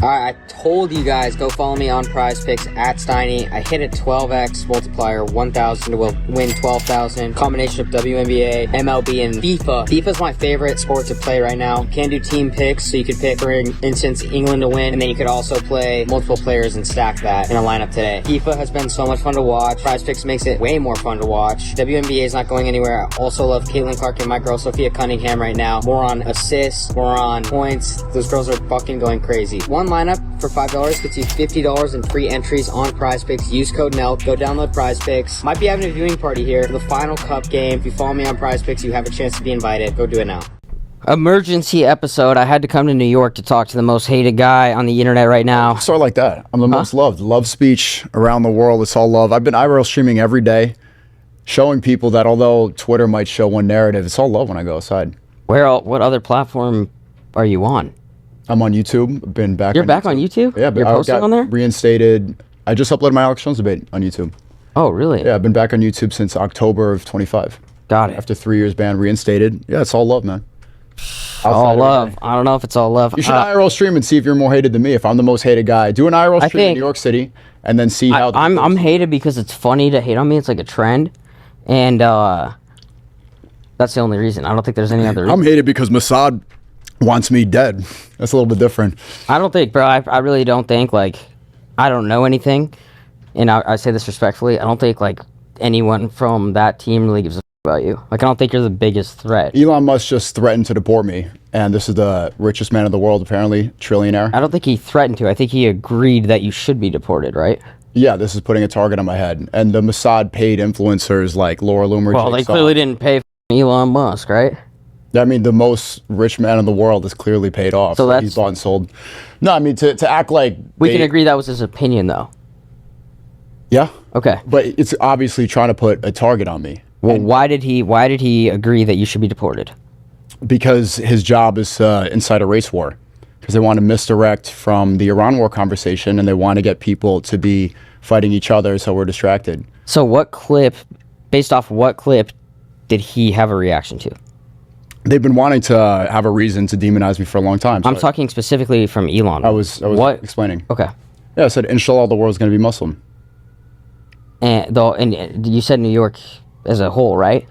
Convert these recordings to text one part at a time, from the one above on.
Alright, I told you guys, go follow me on Prize Picks at Steiny. I hit a 12x multiplier, 1,000 to win 12,000. Combination of WNBA, MLB, and FIFA. FIFA's my favorite sport to play right now. You can do team picks, so you could pick, for instance, England to win, and then you could also play multiple players and stack that in a lineup today. FIFA has been so much fun to watch. Prize Picks makes it way more fun to watch. WNBA is not going anywhere. I also love Caitlin Clark and my girl Sophia Cunningham right now. More on assists, more on points. Those girls are fucking going crazy. One lineup for $5 gets you $50 in free entries on Prize Picks. Use code MELT. Go download Prize Picks. Might be having a viewing party here for the final cup game. If you follow me on Prize Picks, you have a chance to be invited. Go do it now. Emergency episode. I had to come to New York to talk to the most hated guy on the internet right now. Sort of like that. I'm the most loved. Love speech around the world. It's all love. I've been IRL streaming every day, showing people that although Twitter might show one narrative, it's all love when I go outside. What other platform are you on? I'm on YouTube. Been back. You're back on YouTube? Yeah, but you're posting on there? Reinstated. I just uploaded my Alex Jones debate on YouTube. Oh, really? Yeah, I've been back on YouTube since October of 25. Got it. After 3 years banned, reinstated. Yeah, it's all love, man. All love. I don't know if it's all love. You should IRL stream and see if you're more hated than me. If I'm the most hated guy, do an IRL stream in New York City and then see how. I'm hated because it's funny to hate on me. It's like a trend, and that's the only reason. I don't think there's any other reason. I'm hated because Mossad wants me dead. That's a little bit different. I don't think, bro. I really don't think, like, I don't know anything, and I say this respectfully. I don't think, like, anyone from that team really gives a about you. Like, I don't think you're the biggest threat. Elon Musk just threatened to deport me, and this is the richest man in the world, apparently, trillionaire. I don't think he threatened to. I think he agreed that you should be deported, right? Yeah, this is putting a target on my head. And the Mossad paid influencers like Laura Loomer. Well, they clearly didn't pay Elon Musk, right? I mean, the most rich man in the world is clearly paid off. So that's... He's bought and sold. No, I mean, to act like... We can agree that was his opinion, though. Yeah. Okay. But it's obviously trying to put a target on me. Well, why did he agree that you should be deported? Because his job is to incite a race war. Because they want to misdirect from the Iran war conversation, and they want to get people to be fighting each other, so we're distracted. So what clip, based off what clip, did he have a reaction to? They've been wanting to have a reason to demonize me for a long time. I'm talking specifically from Elon. I was explaining. Okay. Yeah, I said, inshallah, the world's going to be Muslim. And you said New York as a whole, right?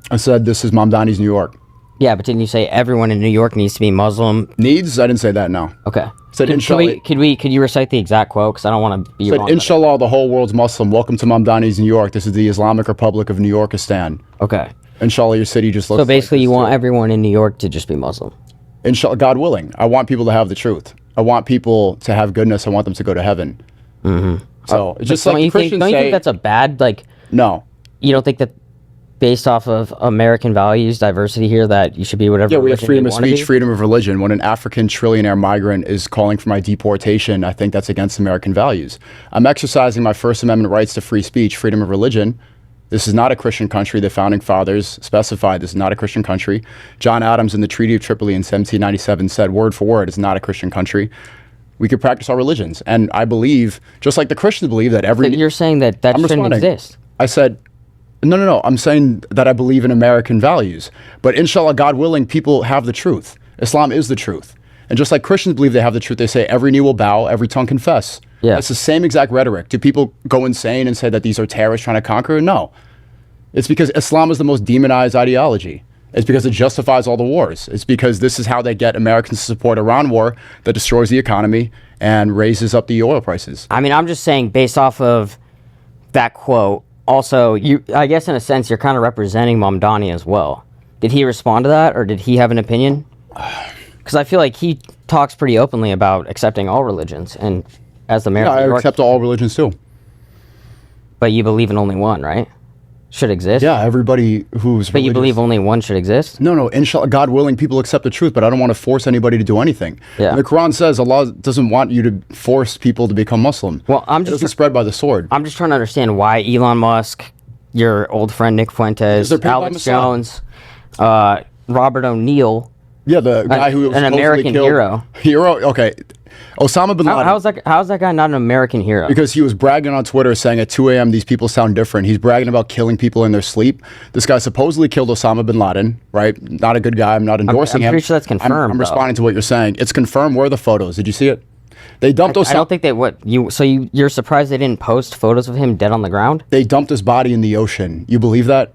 I said, this is Mamdani's New York. Yeah, but didn't you say everyone in New York needs to be Muslim? Needs? I didn't say that, no. Okay. Said, inshallah. Could you recite the exact quote? Because I don't want to be wrong. Inshallah, the whole world's Muslim. Welcome to Mamdani's New York. This is the Islamic Republic of New Yorkistan. Okay. Inshallah, your city just looks So basically, like you want everyone in New York to just be Muslim? Inshallah, God willing. I want people to have the truth. I want people to have goodness. I want them to go to heaven. Mm-hmm. So, just like Christians don't you think that's a bad, like... No. You don't think that based off of American values, diversity here, that you should be whatever we have freedom of speech, freedom of religion. When an African trillionaire migrant is calling for my deportation, I think that's against American values. I'm exercising my First Amendment rights to free speech, freedom of religion. This is not a Christian country. The founding fathers specified this is not a Christian country. John Adams in the Treaty of Tripoli in 1797 said, word for word, it's not a Christian country. We could practice our religions. And I believe, just like the Christians believe, that every... But you're saying that shouldn't exist. I said... No. I'm saying that I believe in American values. But inshallah, God willing, people have the truth. Islam is the truth. And just like Christians believe they have the truth, they say every knee will bow, every tongue confess. Yeah. It's the same exact rhetoric. Do people go insane and say that these are terrorists trying to conquer? No. It's because Islam is the most demonized ideology. It's because it justifies all the wars. It's because this is how they get Americans to support Iran war that destroys the economy and raises up the oil prices. I mean, I'm just saying, based off of that quote, also, I guess in a sense, you're kind of representing Mamdani as well. Did he respond to that, or did he have an opinion? Because I feel like he talks pretty openly about accepting all religions, and as the mayor, I accept all religions too. But you believe in only one, right? Should exist. Yeah, everybody who's. But you believe only one should exist? No. Inshallah, God willing, people accept the truth, but I don't want to force anybody to do anything. Yeah. And the Quran says Allah doesn't want you to force people to become Muslim. Well, it doesn't spread by the sword. I'm just trying to understand why Elon Musk, your old friend Nick Fuentes, Alex Jones, Robert O'Neill. Yeah, the guy who was an American hero. Okay. Osama bin Laden. How's that guy not an American hero? Because he was bragging on Twitter saying at 2 a.m. these people sound different. He's bragging about killing people in their sleep. This guy supposedly killed Osama bin Laden, right? Not a good guy. I'm not endorsing him. I'm pretty sure that's confirmed. I'm responding to what you're saying. It's confirmed. Where are the photos? Did you see it? They dumped I don't think they you're surprised they didn't post photos of him dead on the ground? They dumped his body in the ocean. You believe that?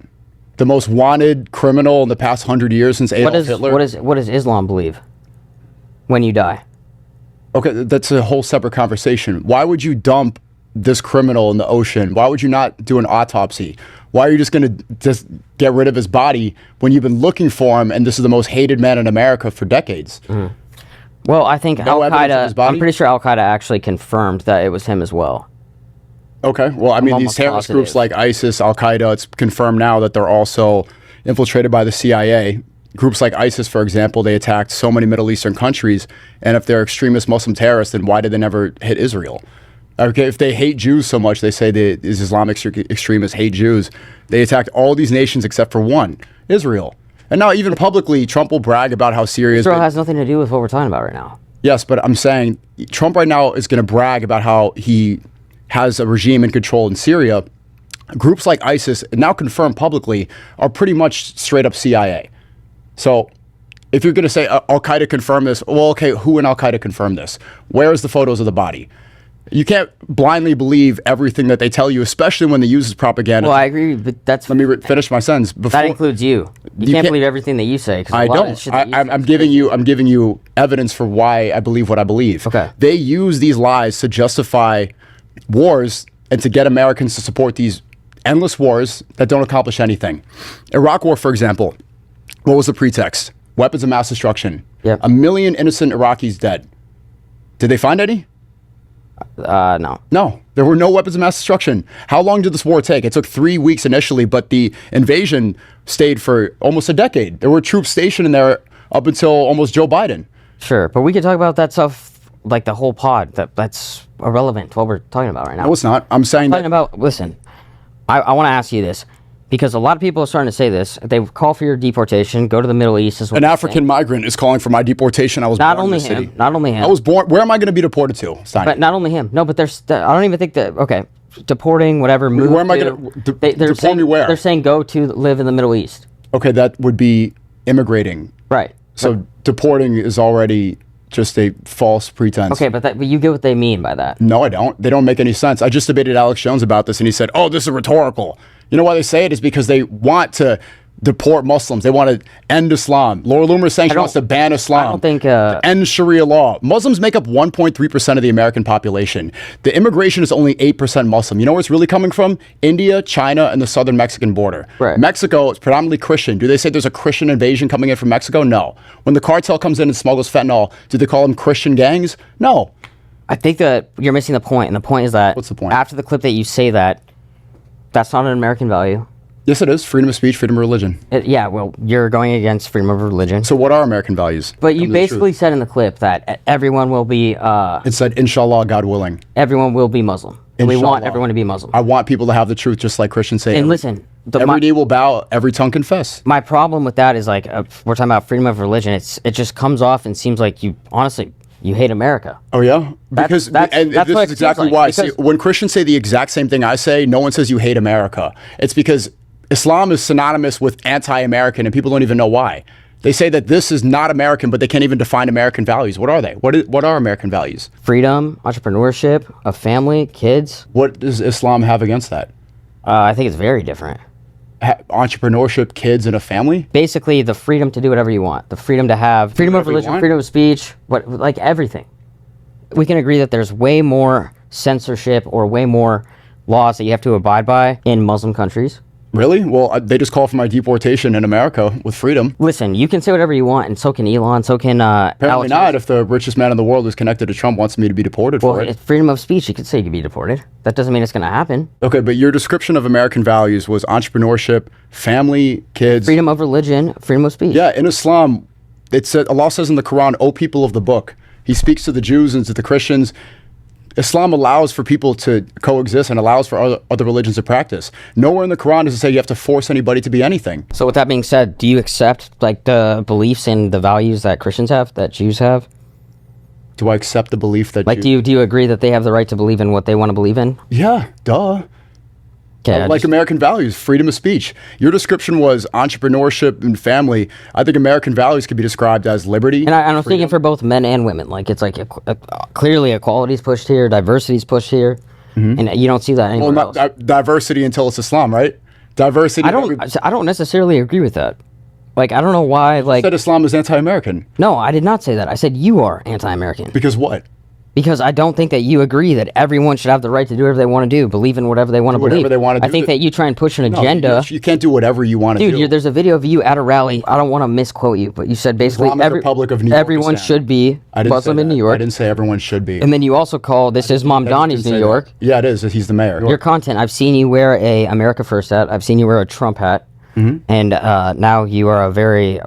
The most wanted criminal in the past 100 years since Adolf Hitler. What does Islam believe when you die? Okay, that's a whole separate conversation. Why would you dump this criminal in the ocean? Why would you not do an autopsy? Why are you just going to just get rid of his body when you've been looking for him and this is the most hated man in America for decades? Mm-hmm. Well, I think Al-Qaeda, I'm pretty sure Al-Qaeda actually confirmed that it was him as well. Okay, well, I mean, these terrorist groups like ISIS, Al-Qaeda, it's confirmed now that they're also infiltrated by the CIA. Groups like ISIS, for example, they attacked so many Middle Eastern countries, and if they're extremist Muslim terrorists, then why did they never hit Israel? Okay, if they hate Jews so much, they say these Islamic extremists hate Jews. They attacked all these nations except for one, Israel. And now even publicly, Trump will brag about how serious... Israel has nothing to do with what we're talking about right now. Yes, but I'm saying Trump right now is going to brag about how he has a regime in control in Syria. Groups like ISIS, now confirmed publicly, are pretty much straight up CIA. So if you're going to say Al-Qaeda confirmed this, well, okay, who in Al-Qaeda confirmed this? Where is the photos of the body? You can't blindly believe everything that they tell you, especially when they use as propaganda. Well, I agree, but that's... Let me finish my sentence. That includes you. You can't believe everything that you say. I don't. I'm giving you evidence for why I believe what I believe. Okay. They use these lies to justify wars and to get Americans to support these endless wars that don't accomplish anything. Iraq War, for example, what was the pretext? Weapons of mass destruction. Yep. 1 million innocent Iraqis dead. Did they find any? No. No, there were no weapons of mass destruction. How long did this war take? It took 3 weeks initially, but the invasion stayed for almost a decade. There were troops stationed in there up until almost Joe Biden. Sure, but we could talk about that stuff like the whole pod. That's irrelevant to what we're talking about right now. No, it's not. I'm saying listen, I want to ask you this. Because a lot of people are starting to say this. They call for your deportation. Go to the Middle East. An African migrant is calling for my deportation. I was born in the city. Not only him. I was born. Where am I going to be deported to, Steiny? But not only him. No, but there's... I don't even think that... Okay, deporting, whatever. Where am I going to... Deport me where? They're saying go to live in the Middle East. Okay, that would be immigrating. Right. So deporting is already just a false pretense. Okay, but you get what they mean by that. No, I don't. They don't make any sense. I just debated Alex Jones about this, and he said, oh, this is rhetorical. You know why they say it is because they want to deport Muslims. They want to end Islam. Laura Loomer is saying she wants to ban Islam. I don't think... end Sharia law. Muslims make up 1.3% of the American population. The immigration is only 8% Muslim. You know where it's really coming from? India, China, and the southern Mexican border. Right. Mexico is predominantly Christian. Do they say there's a Christian invasion coming in from Mexico? No. When the cartel comes in and smuggles fentanyl, do they call them Christian gangs? No. I think that you're missing the point, and the point is that... What's the point? After the clip that you say that, that's not an American value. Yes, it is. Freedom of speech, freedom of religion. Yeah, well, you're going against freedom of religion. So what are American values? But you basically said in the clip that everyone will be... it said, inshallah, God willing. Everyone will be Muslim. We want everyone to be Muslim. I want people to have the truth just like Christians say. And listen... every knee will bow, every tongue confess. My problem with that is, like, we're talking about freedom of religion. It just comes off and seems like you, honestly... You hate America. Oh, yeah? Because this is exactly why. See, when Christians say the exact same thing I say, no one says you hate America. It's because Islam is synonymous with anti-American, and people don't even know why. They say that this is not American, but they can't even define American values. What are they? What are American values? Freedom, entrepreneurship, a family, kids. What does Islam have against that? I think it's very different. Entrepreneurship, kids, and a family? Basically, the freedom to do whatever you want. The freedom to have freedom of religion, freedom of speech, like everything. We can agree that there's way more censorship or way more laws that you have to abide by in Muslim countries. Really? Well, they just call for my deportation in America with freedom. Listen, you can say whatever you want, and so can Elon, so can apparently not. If the richest man in the world who's connected to Trump wants me to be deported for it. Well, freedom of speech, you could say you could be deported. That doesn't mean it's going to happen. Okay, but your description of American values was entrepreneurship, family, kids. Freedom of religion, freedom of speech. Yeah, in Islam, it said, Allah says in the Quran, O people of the book. He speaks to the Jews and to the Christians. Islam allows for people to coexist and allows for other religions to practice. Nowhere in the Quran does it say you have to force anybody to be anything. So with that being said, do you accept like the beliefs and the values that Christians have, that Jews have? Do I accept the belief that do you agree that they have the right to believe in what they want to believe in? Yeah, duh. Okay, Like American values, freedom of speech. Your description was entrepreneurship and family. I think American values could be described as liberty. And I'm thinking for both men and women. Like, it's like clearly equality is pushed here, diversity is pushed here, and you don't see that anywhere else. Diversity until it's Islam, right? Diversity. I don't necessarily agree with that. Like, I don't know why. Like, you said Islam is anti-American. No, I did not say that. I said you are anti-American. Because what? Because I don't think that you agree that everyone should have the right to do whatever they want to do, believe in whatever they want to believe. Whatever they want to do. I think that you try and push an agenda. You can't do whatever you want to do. Dude, there's a video of you at a rally. I don't want to misquote you, but you said basically Republic of New York everyone should be Muslim in New York. I didn't say everyone should be. And then you also call this is Mamdani's New York. Yeah, it is. He's the mayor. Your content, I've seen you wear a America First hat. I've seen you wear a Trump hat. And now you are a very,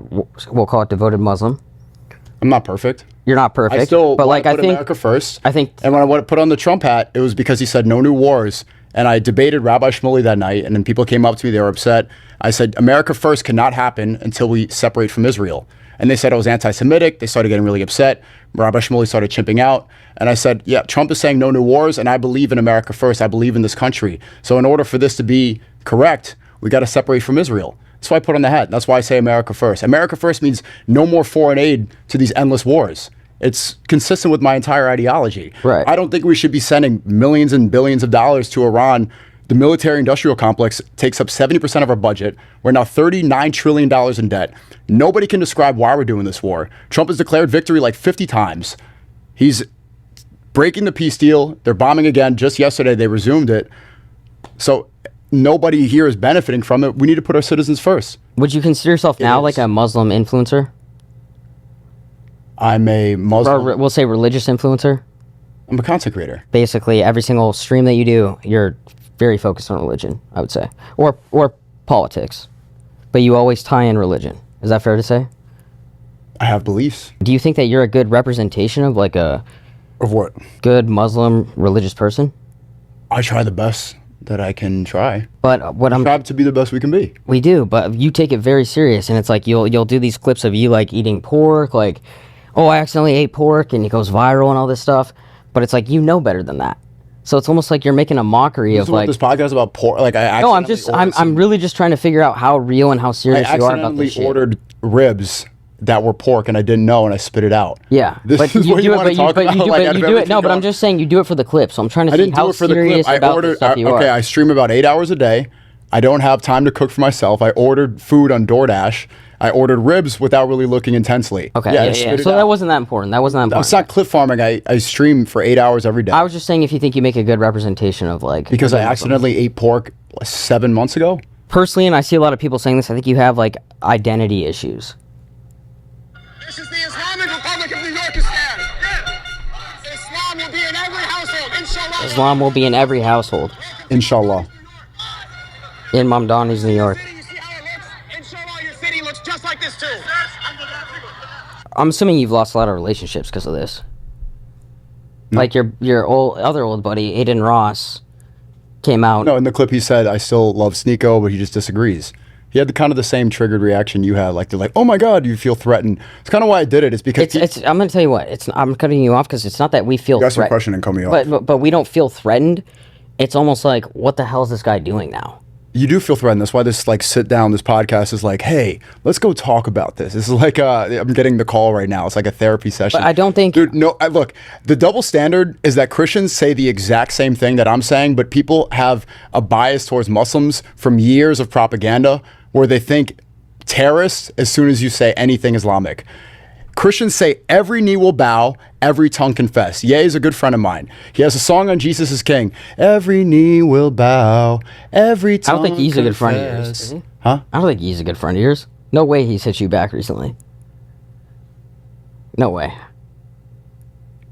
we'll call it devoted Muslim. I'm not perfect. You're not perfect. I still but like, I think America first. I think, and when I put on the Trump hat, it was because he said no new wars. And I debated Rabbi Shmuley that night, and then people came up to me, they were upset. I said, America first cannot happen until we separate from Israel. And they said I was anti-Semitic. They started getting really upset. Rabbi Shmuley started chimping out. And I said, yeah, Trump is saying no new wars, and I believe in America first. I believe in this country. So in order for this to be correct, we got to separate from Israel. That's why I put on the hat. That's why I say America first. America first means no more foreign aid to these endless wars. It's consistent with my entire ideology. Right. I don't think we should be sending millions and billions of dollars to Iran. The military-industrial complex takes up 70% of our budget. We're now $39 trillion in debt. Nobody can describe why we're doing this war. Trump has declared victory like 50 times. He's breaking the peace deal. They're bombing again. Just yesterday, they resumed it. So nobody here is benefiting from it. We need to put our citizens first. Would you consider yourself now like a Muslim influencer? I'm a Muslim. Or we'll say religious influencer? I'm a content creator. Basically, every single stream that you do, you're very focused on religion, I would say. Or politics. But you always tie in religion. Is that fair to say? I have beliefs. Do you think that you're a good representation of like a... Of what? Good Muslim religious person? I try the best that I can try. But what I'm... Try to be the best we can be. We do, but you take it very serious, and it's like you'll do these clips of you like eating pork, like, oh, I accidentally ate pork, and it goes viral and all this stuff. But it's like, you know better than that. So it's almost like you're making a mockery of like... This podcast about pork, like I'm really just trying to figure out how real and how serious you are about this shit. I ordered ribs that were pork and I didn't know and I spit it out. Yeah. This is what you want to talk about? You do it. No, but I'm just saying you do it for the clip. So I'm trying to see how serious about this stuff you are. Okay, I stream about 8 hours a day. I don't have time to cook for myself. I ordered food on DoorDash. I ordered ribs without really looking intensely. Okay, yeah. So that wasn't that important. That wasn't that important. It's not clip farming. I stream for 8 hours every day. I was just saying if you think you make a good representation of like... Because I accidentally ate pork 7 months ago? Personally, and I see a lot of people saying this, I think you have like identity issues. This is the Islamic Republic of New Yorkistan. Islam will be in every household, inshallah. Islam will be in every household. Inshallah. In Mamdani's New York. You see how it looks? Inshallah, your city looks just like this too. I'm assuming you've lost a lot of relationships because of this. No. Like your other old buddy, Aiden Ross, came out. No, in the clip he said, I still love Sneako, but he just disagrees. He had kind of the same triggered reaction you had. Like, they're like, oh my God, you feel threatened. It's kind of why I did it. It's because... I'm going to tell you what. I'm cutting you off because it's not that we feel threatened. You asked me a question and cut me off. But we don't feel threatened. It's almost like, what the hell is this guy doing now? You do feel threatened. That's why this like sit down, this podcast is like, hey, let's go talk about this. This is like, I'm getting the call right now. It's like a therapy session. But I don't think... Dude, no, look, the double standard is that Christians say the exact same thing that I'm saying, but people have a bias towards Muslims from years of propaganda where they think terrorists as soon as you say anything Islamic. Christians say every knee will bow, every tongue confess. Ye is a good friend of mine. He has a song on Jesus is King. Every knee will bow, every tongue confess. I don't think he's a good friend of yours, is he? Huh? I don't think he's a good friend of yours. No way he's hit you back recently. No way.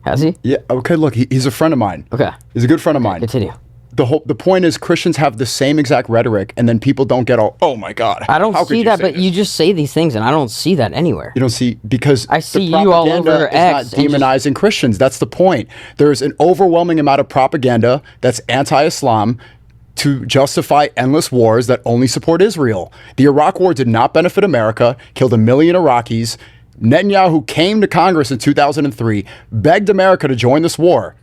Has he? Yeah, okay, look, he's a friend of mine. Okay. He's a good friend of mine. Continue. The point is Christians have the same exact rhetoric, and then people don't get all, oh my God. I don't see that, but you just say these things, and I don't see that anywhere. You don't see, because I see you all over X. Not demonizing Christians. That's the point. There's an overwhelming amount of propaganda that's anti-Islam to justify endless wars that only support Israel. The Iraq War did not benefit America, killed 1 million Iraqis. Netanyahu came to Congress in 2003, begged America to join this war.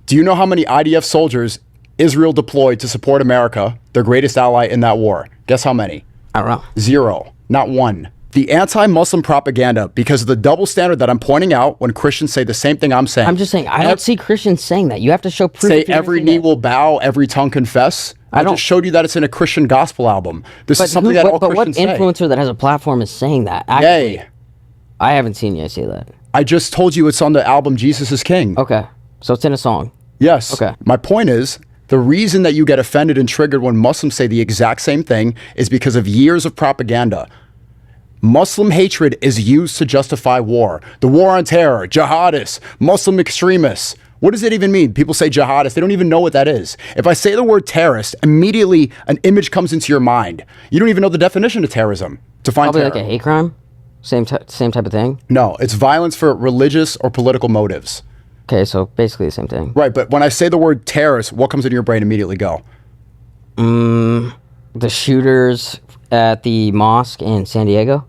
Do you know how many IDF soldiers Israel deployed to support America, their greatest ally in that war. Guess how many? I don't know. 0. Not one. The anti-Muslim propaganda, because of the double standard that I'm pointing out when Christians say the same thing I'm saying. I'm just saying, I don't see Christians saying that. You have to show proof. Say if you're every gonna knee say that. will bow, every tongue confess. I just showed you that it's in a Christian gospel album. This is something that all Christians say. But what influencer that has a platform is saying that? Actually, Yay. I haven't seen you say that. I just told you it's on the album Jesus is King. Okay. So it's in a song. Yes. Okay. My point is, the reason that you get offended and triggered when Muslims say the exact same thing is because of years of propaganda. Muslim hatred is used to justify war. The war on terror, jihadists, Muslim extremists. What does it even mean? People say jihadists. They don't even know what that is. If I say the word terrorist, immediately an image comes into your mind. You don't even know the definition of terrorism. Define Probably terror. like a hate crime? Same type of thing? No, it's violence for religious or political motives. Okay, so basically the same thing. Right, but when I say the word terrorist, what comes into your brain immediately? Go. The shooters at the mosque in San Diego?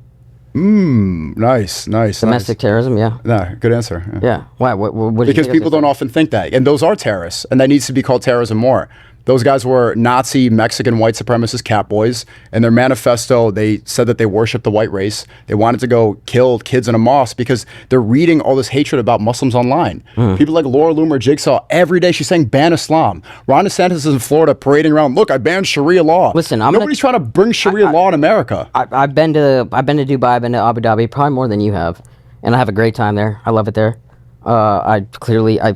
Nice. Domestic terrorism, yeah. Nah, good answer. Yeah. Why? What did you Because think people of this? don't often think that. And those are terrorists. And that needs to be called terrorism more. Those guys were Nazi, Mexican, white supremacist catboys. And their manifesto, they said that they worshiped the white race. They wanted to go kill kids in a mosque because they're reading all this hatred about Muslims online. People like Laura Loomer Jigsaw, every day she's saying ban Islam. Ron DeSantis is in Florida parading around, look, I banned Sharia law. Listen, Nobody's trying to bring Sharia law in America. I've been to Dubai, I've been to Abu Dhabi, probably more than you have. And I have a great time there. I love it there. I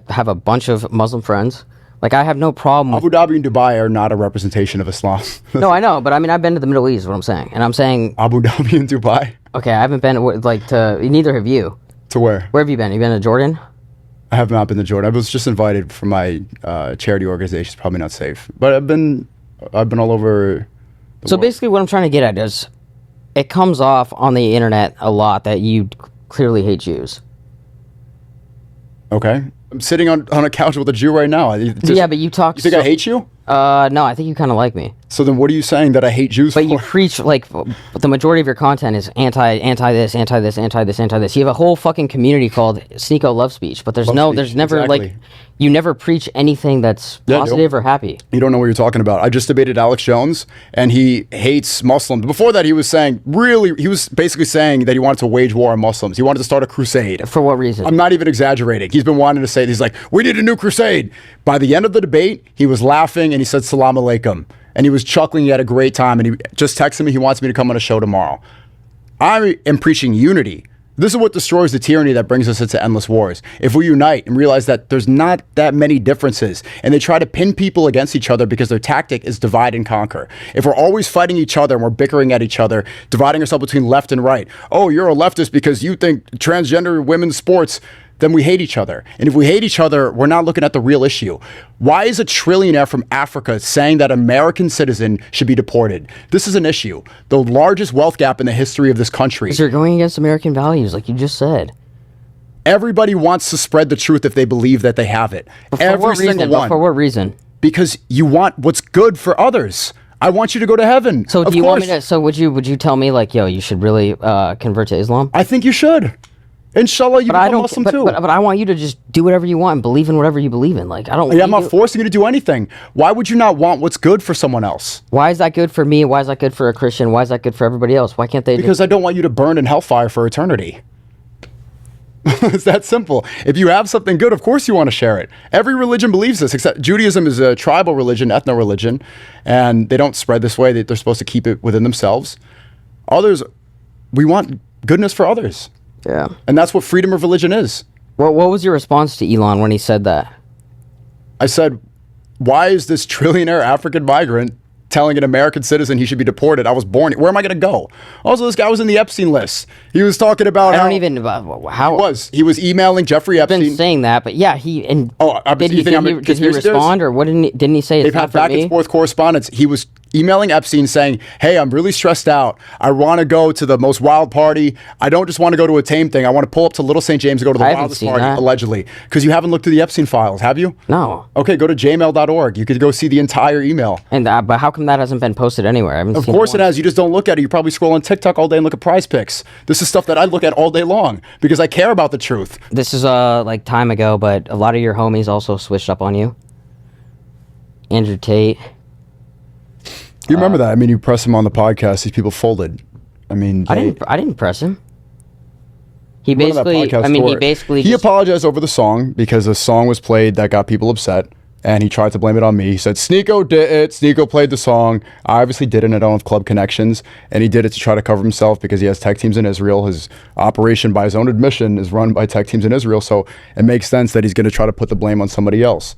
have a bunch of Muslim friends. Like, I have no problem with... Abu Dhabi and Dubai are not a representation of Islam. No, I know, but I mean, I've been to the Middle East, is what I'm saying. And I'm saying... Abu Dhabi and Dubai? Okay, I haven't been, to... Neither have you. To where? Where have you been? You been to Jordan? I have not been to Jordan. I was just invited from my charity organization. It's probably not safe. But I've been all over the So world. basically what I'm trying to get at is, it comes off on the internet a lot that you clearly hate Jews. Okay. I'm sitting on a couch with a Jew right now. Yeah, but you talk... You think I hate you? No, I think you kind of like me. So then what are you saying that I hate Jews But for? you preach, like, the majority of your content is anti this, anti this, anti this, anti this. You have a whole fucking community called Sneako Love Speech, but there's never, exactly. like, you never preach anything that's Yeah, positive or happy. You don't know what you're talking about. I just debated Alex Jones, and he hates Muslims. Before that, he was basically saying that he wanted to wage war on Muslims. He wanted to start a crusade. For what reason? I'm not even exaggerating. He's been wanting to say, he's like, we need a new crusade. By the end of the debate, he was laughing, and he said, Salam alaikum. And he was chuckling. He had a great time, and he just texted me. He wants me to come on a show tomorrow. I am preaching unity. This is what destroys the tyranny that brings us into endless wars. If we unite and realize that there's not that many differences, and they try to pin people against each other because their tactic is divide and conquer. If we're always fighting each other and we're bickering at each other, dividing ourselves between left and right. Oh, you're a leftist because you think transgender women's sports, then we hate each other. And if we hate each other, we're not looking at the real issue. Why is a trillionaire from Africa saying that American citizen should be deported? This is an issue. The largest wealth gap in the history of this country. Because you're going against American values, like you just said. Everybody wants to spread the truth if they believe that they have it. But for Every what single reason? one. But for what reason? Because you want what's good for others. I want you to go to heaven. So Of do you want me course. to? So would you tell me, like, yo, you should really convert to Islam? I think you should. Inshallah, you become Muslim too. But I want you to just do whatever you want and believe in whatever you believe in. Like, I don't. Yeah, I'm not forcing you to do anything. Why would you not want what's good for someone else? Why is that good for me? Why is that good for a Christian? Why is that good for everybody else? Why can't they? Because I don't want you to burn in hellfire for eternity. It's that simple. If you have something good, of course you want to share it. Every religion believes this, except Judaism is a tribal religion, ethno-religion, and they don't spread this way. They're supposed to keep it within themselves. Others, we want goodness for others. Yeah. And that's what freedom of religion is. What was your response to Elon when he said that? I said, why is this trillionaire African migrant telling an American citizen he should be deported? I was born here. Where am I going to go? Also, this guy was in the Epstein list. He was talking about I don't even how He was emailing Jeffrey I've been Epstein. saying that, but yeah, he and did he respond or what? Didn't he say it's They've not had for back me? and forth correspondence. He was emailing Epstein saying, hey, I'm really stressed out. I want to go to the most wild party. I don't just want to go to a tame thing. I want to pull up to Little St. James and go to the I haven't wildest seen party, that. allegedly. Because you haven't looked through the Epstein files, have you? No. Okay, go to jmail.org. You could go see the entire email. And but how come that hasn't been posted anywhere? I haven't Of seen course one. it has. You just don't look at it. You probably scroll on TikTok all day and look at prize pics. This is stuff that I look at all day long because I care about the truth. This is like time ago, but a lot of your homies also switched up on you. Andrew Tate. You remember that? I mean, you press him on the podcast; these people folded. I mean, I didn't press him. He went on that basically, podcast I mean, he tour. basically he just, apologized over the song because a song was played that got people upset, and he tried to blame it on me. He said Sneako did it. Sneako played the song. I obviously didn't. I don't have club connections, and he did it to try to cover himself because he has tech teams in Israel. His operation, by his own admission, is run by tech teams in Israel, so it makes sense that he's going to try to put the blame on somebody else.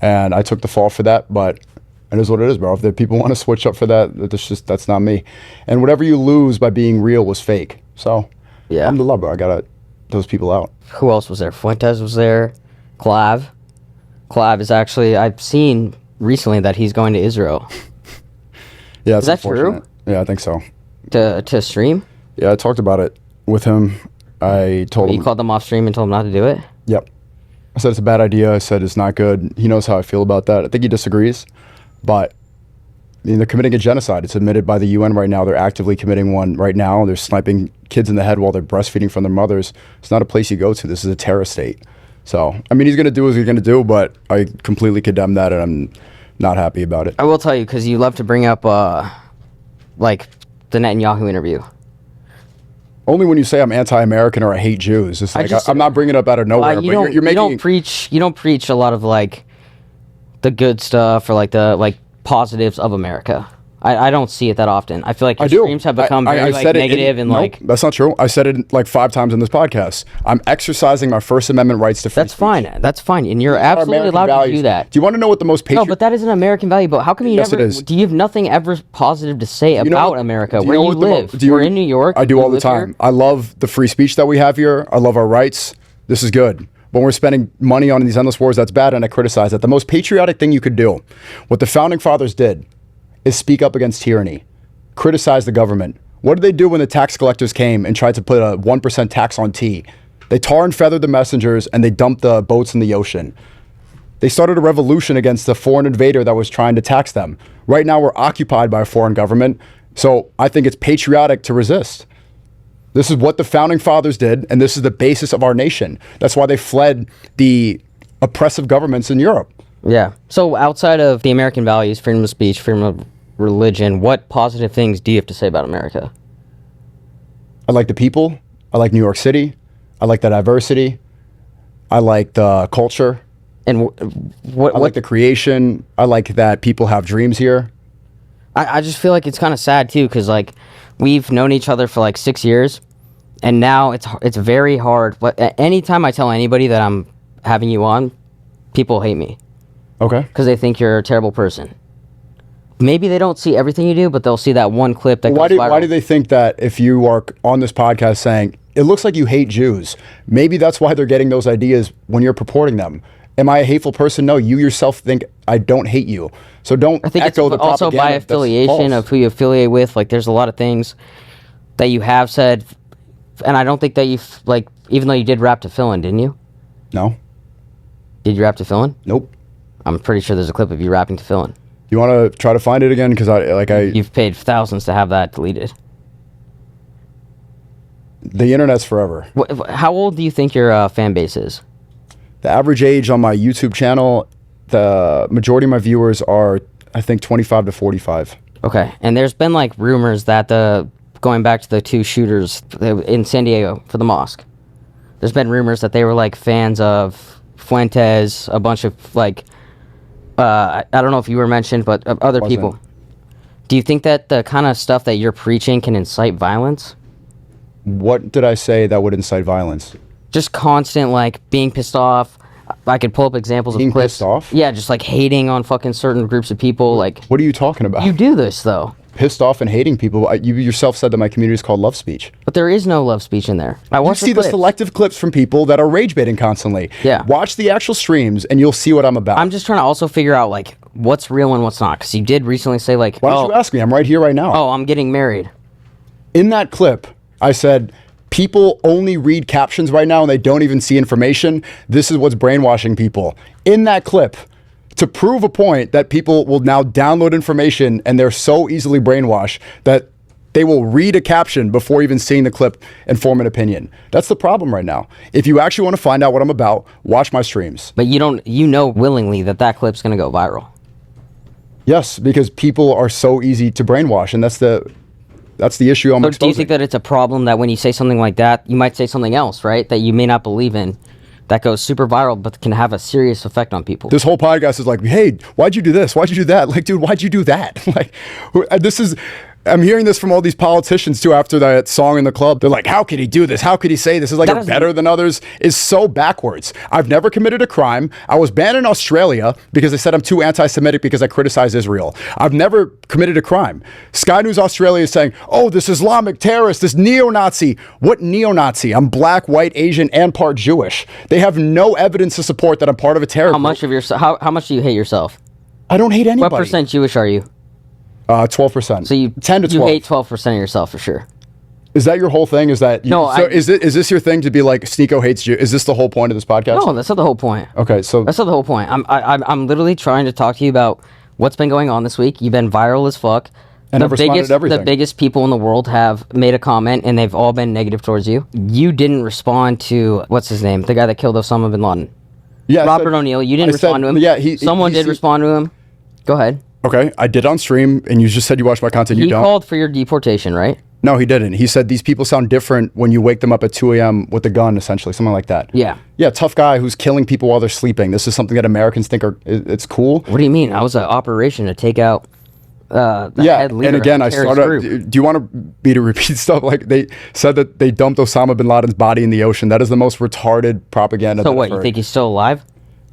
And I took the fall for that, but it is what it is, bro. If the people want to switch up for that, that's not me. And whatever you lose by being real was fake. So, Yeah. alhamdulillah, bro. I got those people out. who else was there? Fuentes was there. Clav is actually, I've seen recently that he's going to Israel Yeah, Is that true? Yeah, I think so. to stream. Yeah, I talked about it with him. I told You him. called them off stream and told them not to do it. Yep. I said it's a bad idea. I said it's not good. He knows how I feel about that. I think he disagrees, but I mean, they're committing a genocide. It's admitted by the UN right now. They're actively committing one right now. They're sniping kids in the head while they're breastfeeding from their mothers. It's not a place you go to. This is a terror state. So, I mean, he's going to do what he's going to do, but I completely condemn that, and I'm not happy about it. I will tell you, because you love to bring up like the Netanyahu interview. Only when you say I'm anti-American or I hate Jews. It's like I'm not bringing it up out of nowhere. You but don't, you're making. you don't preach a lot of like the good stuff or like the positives of America. I don't see it that often. I feel like your streams have become very negative and nope, like. That's not true. I said it like 5 times in this podcast. I'm exercising my First Amendment rights to free That's speech. fine. That's fine, and you're These are absolutely American allowed to values. do that. Do you want to know what the most No, but that is an American value. But how come you Yes, never? it is. Do you have nothing ever positive to say You know about what- America? do you Where know you what the mo- live? do you- We're in New York. I do You all the live time. here. I love the free speech that we have here. I love our rights. This is good. When we're spending money on these endless wars, that's bad, and I criticize that. The most patriotic thing you could do, what the founding fathers did, is speak up against tyranny, criticize the government. What did they do when the tax collectors came and tried to put a 1% tax on tea? They tar and feathered the messengers, and they dumped the boats in the ocean. They started a revolution against the foreign invader that was trying to tax them. Right now, we're occupied by a foreign government, so I think it's patriotic to resist. This is what the founding fathers did, and this is the basis of our nation. That's why they fled the oppressive governments in Europe. Yeah. So outside of the American values, freedom of speech, freedom of religion, what positive things do you have to say about America? I like the people. I like New York City. I like the diversity. I like the culture. And I like the creation. I like that people have dreams here. I just feel like it's kind of sad too, because like we've known each other for like 6 years, and now it's very hard. But anytime I tell anybody that I'm having you on, people hate me Okay. because they think you're a terrible person. Maybe they don't see everything you do, but they'll see that one clip that goes viral. Why do they think that if you are on this podcast saying, it looks like you hate Jews, maybe that's why they're getting those ideas when you're purporting them? Am I a hateful person? No, you yourself think I don't hate you. So don't I think echo it's the also propaganda by that's affiliation false. of who you affiliate with. Like, there's a lot of things that you have said, and I don't think that like, even though you did rap to Fillin, didn't you? No. Did you rap to Fillin? Nope. I'm pretty sure there's a clip of you rapping to Fillin. You want to try to find it again? Because You've paid thousands to have that deleted. the internet's forever. How old do you think your fan base is? The average age on my YouTube channel, the majority of my viewers are, I think, 25 to 45. Okay, and there's been like rumors that going back to the 2 shooters in San Diego for the mosque, there's been rumors that they were like fans of Fuentes, a bunch of like, I don't know if you were mentioned, but other Wasn't. people. Do you think that the kind of stuff that you're preaching can incite violence? What did I say that would incite violence? Just constant like being pissed off. I could pull up examples Being of clips. pissed off? Yeah, just like hating on fucking certain groups of people. Like, What are you talking about? you do this though. Pissed off and hating people. You yourself said that my community is called love speech. But there is no love speech in there. I You watched see the clips. selective clips from people that are rage baiting constantly. Yeah. Watch the actual streams and you'll see what I'm about. I'm just trying to also figure out like what's real and what's not. Because you did recently say like, Why don't you ask me? I'm right here right now. oh, I'm getting married. In that clip, I said, people only read captions right now and they don't even see information. This is what's brainwashing people. In that clip, to prove a point that people will now download information and they're so easily brainwashed that they will read a caption before even seeing the clip and form an opinion. That's the problem right now. If you actually want to find out what I'm about, watch my streams. But you know willingly that clip's gonna go viral. Yes, because people are so easy to brainwash, and that's the issue I'm So exposing. do you think that it's a problem that when you say something like that, you might say something else, right? That you may not believe in, that goes super viral, but can have a serious effect on people? This whole podcast is like, hey, why'd you do this? Why'd you do that? Like, dude, why'd you do that? Like, this is... I'm hearing this from all these politicians too after that song in the club. They're like, how could he do this? How could he say this? Is like, you're better than others is so backwards. I've never committed a crime. I was banned in Australia because they said I'm too anti-Semitic because I criticize Israel. I've never committed a crime. Sky News Australia is saying, oh, this Islamic terrorist, this neo-Nazi. What neo-Nazi? I'm black, white, Asian, and part Jewish. They have no evidence to support that I'm part of a terror group. How much do you hate yourself? I don't hate anybody. What percent Jewish are you? 12%. So you 10 to 12. You hate 12% of yourself for sure. Is that your whole thing? Is that No, is this your thing to be like Sneako hates Jews? Is this the whole point of this podcast? No, that's not the whole point. Okay, so That's not the whole point. I'm literally trying to talk to you about what's been going on this week. You've been viral as fuck. And I've responded to everything. The biggest people in the world have made a comment, and they've all been negative towards you. You didn't respond to what's his name, the guy that killed Osama bin Laden. yeah, Robert O'Neill. You didn't respond to him. Yeah, someone did respond to him. Go ahead. Okay, I did on stream, and you just said you watched my content. You He don't. called for your deportation, right? No, he didn't. He said these people sound different when you wake them up at 2 a.m. with a gun, essentially, something like that. Yeah. Yeah, tough guy who's killing people while they're sleeping. This is something that Americans think it's cool. What do you mean? I was an operation to take out the head leader. And again, of I the terrorist started. group. Do you want me to repeat stuff? Like they said that they dumped Osama bin Laden's body in the ocean. That is the most retarded propaganda. So that what? I've You heard. think he's still alive?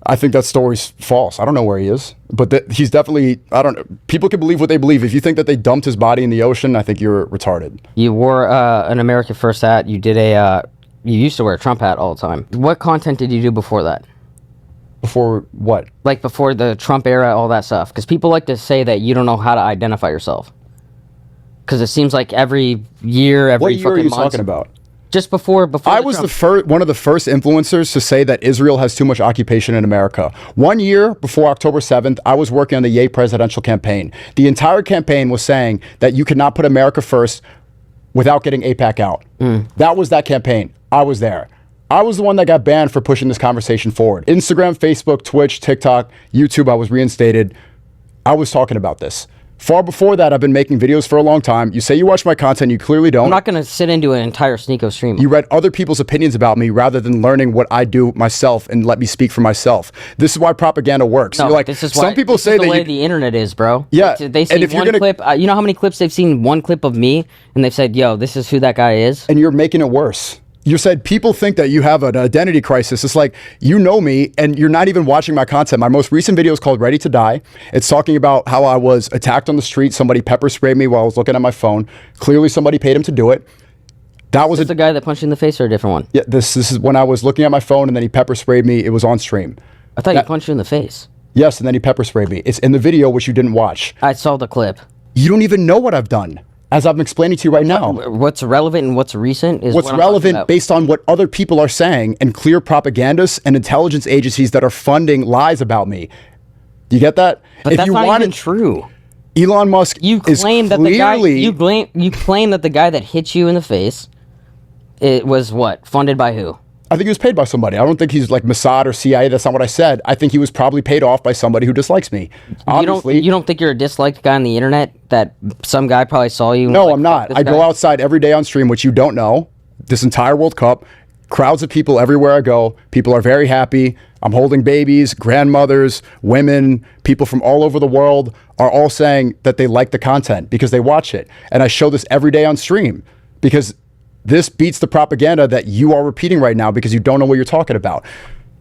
I think that story's false. I don't know where he is, but he's definitely. I don't know. People can believe what they believe. If you think that they dumped his body in the ocean, I think you're retarded. You wore an America First hat. You did you used to wear a Trump hat all the time. What content did you do before that? Before what? Like before the Trump era, all that stuff. Because people like to say that you don't know how to identify yourself. Because it seems like every year, every What year are fucking you month, talking about? just before I was one of the first influencers to say that Israel has too much occupation in America. 1 year before October 7th, I was working on the Ye presidential campaign. The entire campaign was saying that you cannot put America first without getting AIPAC out. That was that campaign. I was there. I was the one that got banned for pushing this conversation forward. Instagram, Facebook, Twitch, TikTok, YouTube, I was reinstated. I was talking about this. Far before that, I've been making videos for a long time. You say you watch my content, you clearly don't. I'm not going to sit into an entire Sneako stream. You read other people's opinions about me rather than learning what I do myself and let me speak for myself. This is why propaganda works. No, You're like, this is some why, people this say is the that way the internet is, bro. Yeah, They see and if you're one gonna- clip. You know how many clips they've seen? One clip of me, and they've said, "Yo, this is who that guy is." and you're making it worse. You said people think that you have an identity crisis. It's like, you know me and you're not even watching my content. My most recent video is called Ready to Die. It's talking about how I was attacked on the street. Somebody pepper sprayed me while I was looking at my phone. Clearly somebody paid him to do it. That was Is the guy that punched you in the face or a different one? yeah, this is when I was looking at my phone and then he pepper sprayed me. It was on stream. I thought he punched you in the face. Yes, and then he pepper sprayed me. It's in the video, which you didn't watch. I saw the clip. You don't even know what I've done, as I'm explaining to you right now. What's relevant and what's recent is What's what I'm talking relevant about. based on what other people are saying and clear propagandists and intelligence agencies that are funding lies about me. Do you get that? But if that's you not wanted, even true. Elon Musk You is claim that the guy clearly- you claim that the guy that hit you in the face, it was what funded by who? I think he was paid by somebody. I don't think he's like Mossad or CIA. That's not what I said. I think he was probably paid off by somebody who dislikes me. Obviously, You don't think you're a disliked guy on the internet? That some guy probably saw you? And no, was like, I'm "Fuck not. this I guy"? go outside every day on stream, which you don't know. This entire World Cup, crowds of people everywhere I go. People are very happy. I'm holding babies, grandmothers, women, people from all over the world are all saying that they like the content because they watch it. And I show this every day on stream because this beats the propaganda that you are repeating right now because you don't know what you're talking about.